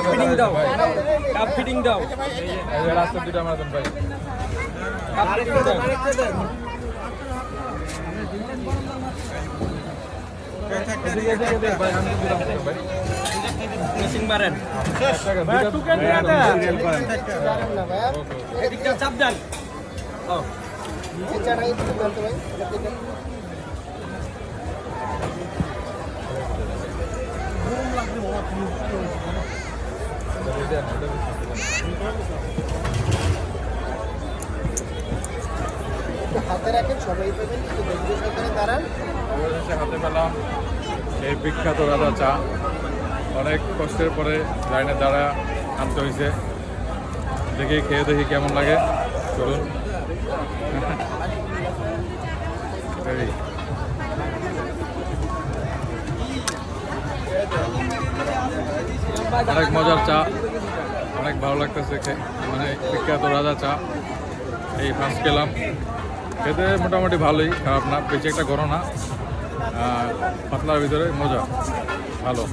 Cup fitting দাও, cup fitting দাও। এই রাস্তা দুটো আমার দেন ভাই। কাপ ফিটিং দাও। এদিকে দেন ভাই, আমি দিলাম ভাই। মেশিং মারেন। ভাই টুকেন দিয়ে দেন। এদিকটা চাপ দেন। ও হাতে রাখেন, সবাই পাবেন, দাঁড়ান। অবশেষে হাতে পেলাম এই বিখ্যাত রাজা চা। অনেক কষ্টের পরে লাইনে দাঁড়া আনতে হয়েছে। দেখি খেয়ে দেখি কেমন লাগে, চলুন। এই অনেক মজার চা, অনেক ভালো লাগতেছে মানে বিখ্যাত রাজা চা। এই ফার্স্ট খেলাম, খেতে মোটামুটি ভালোই, খারাপ না, বেশি একটা গরম না, পাতলার ভিতরে মজা ভালো।